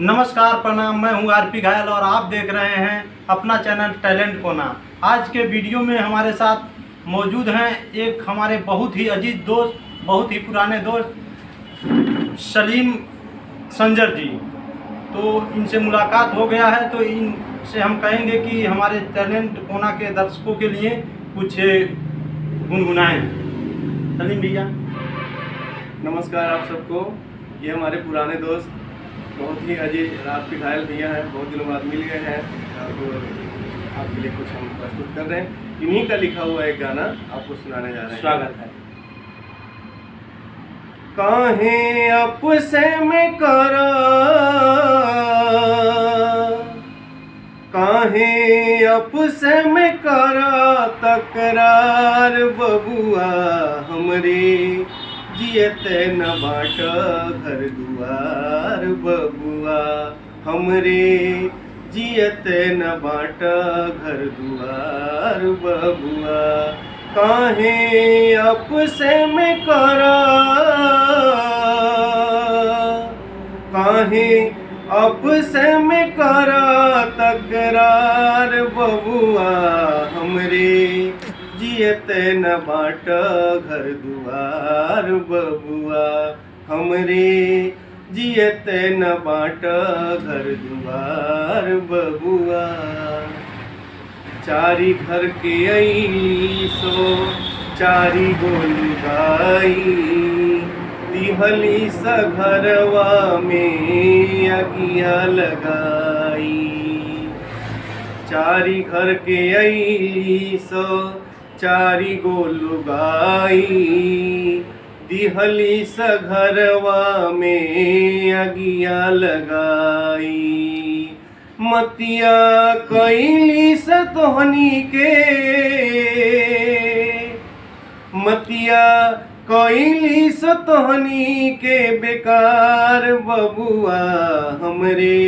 नमस्कार, प्रणाम। मैं हूं आरपी घायल और आप देख रहे हैं अपना चैनल टैलेंट कोना। आज के वीडियो में हमारे साथ मौजूद हैं एक हमारे बहुत ही अजीज दोस्त, बहुत ही पुराने दोस्त सलीम संजर जी। तो इनसे मुलाकात हो गया है, तो इनसे हम कहेंगे कि हमारे टैलेंट कोना के दर्शकों के लिए कुछ गुनगुनाएं। सलीम भैया नमस्कार आप सबको। ये हमारे पुराने दोस्त बहुत ही अजीज आरपी घायल भैया हैं, बहुत दिनों बाद मिल गए हैं और आपके लिए कुछ हम प्रस्तुत कर रहे हैं। इन्हीं का लिखा हुआ एक गाना आपको सुनाने जा रहे हैं। स्वागत है। काहे आपसे में करा, काहे आपसे में करा तकरार बबुआ हमरे, जियत न बाट घर दुआर बबुआ हमरे, जियत न बाट घर दुआर बबुआ। काहे आपसे में करा, काहे आपसे में करा तकरार बबुआ हमरे, जियत न बाट घर दुआर बबुआ हमरे, जियत न बाट घर दुआर बबुआ। चारी घर के अइली सो चारी गोली गाई, दिहली सा घरवा में अगिया लगाई। चारी घर के अइली सो चारी गोलू गाई, दिहली सा घरवा में अगिया लगाई। मतिया कैली सा तोहनी के, मतिया कैली सा तोहनी के बेकार बबुआ हमरे,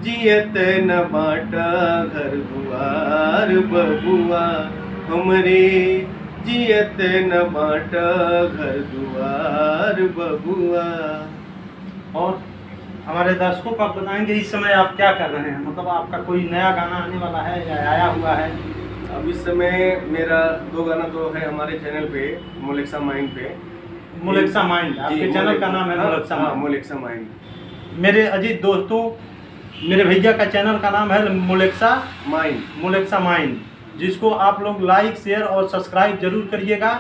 जियत न बाटा घर दुआर बबुआ हमरे, जियत न बाटा घर दुआर बबुआ। और हमारे दर्शकों को आप बताएंगे इस समय आप क्या कर रहे हैं, मतलब आपका कोई नया गाना आने वाला है या आया हुआ है? अब इस समय मेरा 2 गाना तो है हमारे चैनल पे, मोलेक्सा माइंड पे। मोलेक्सा माइंड आपके चैनल का नाम है? मोलेक्सा माइंड। मोलेक्सा माइंड। मेरे अजीत दोस्तों, मेरे भैया का चैनल का नाम है मोलेक्सा माइंड। मोलेक्सा माइंड, जिसको आप लोग लाइक, शेयर और सब्सक्राइब जरूर करिएगा।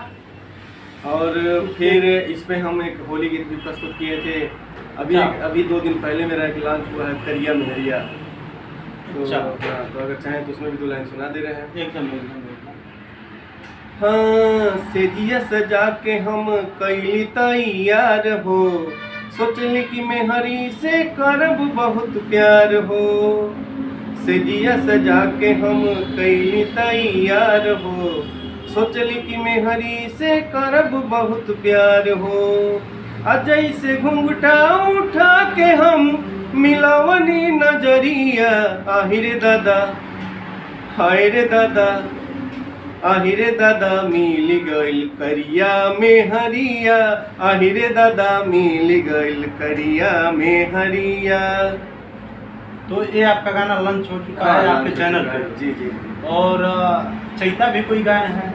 और फिर इस पे हम एक होली गीत भी प्रस्तुत किए थे। अभी 2 दिन पहले मेरा एक लॉन्च हुआ है, करिया मेहरिया। तो अगर चाहें तो उसमें भी 2 लाइन सुना दे रहे हैं। एकदम। हाँ, सेजिया सजा के हम कैली तैयार हो, सोचली कि मैं हरी से करब बहुत प्यार हो। सेजिया सजा के हम कैली तैयार हो, सोचली कि मैं हरी से करब बहुत प्यार हो। अजय से घुंघटा उठा के हम मिलावनी नजरिया, आहिरे दादा हाय रे दादा, आहिरे दादा मिल गइल करिया में हरिया, आहिरे दादा मिल गइल करिया में हरिया। तो ये आपका गाना लॉन्च हो चुका है आपके चैनल पे? जी जी। और चैता भी कोई गाए हैं?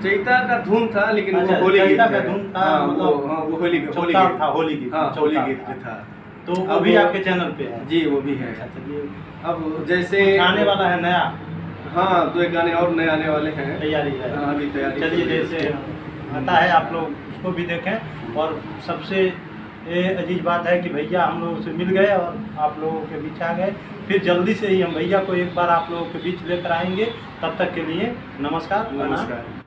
चैता का धुन था, लेकिन अच्छा, वो होली गीत चैता का धुन था। हाँ, मतलब वो होली गीत था, होली गीत। हाँ, होली गीत था। तो वो भी आपके चैनल पे है? जी वो भी है। अच्छा, चलिए। अब जैसे आने वाला है नया? हाँ, 2 गाने और नए आने वाले हैं। तैयारी है? हाँ, अभी तैयारी। चलिए, जैसे आता है आप लोग उसको भी देखें। और सबसे ये अजीज बात है कि भैया हम लोगों से मिल गए और आप लोगों के बीच आ गए। फिर जल्दी से ही हम भैया को एक बार आप लोगों के बीच लेकर आएंगे। तब तक के लिए नमस्कार। नमस्कार।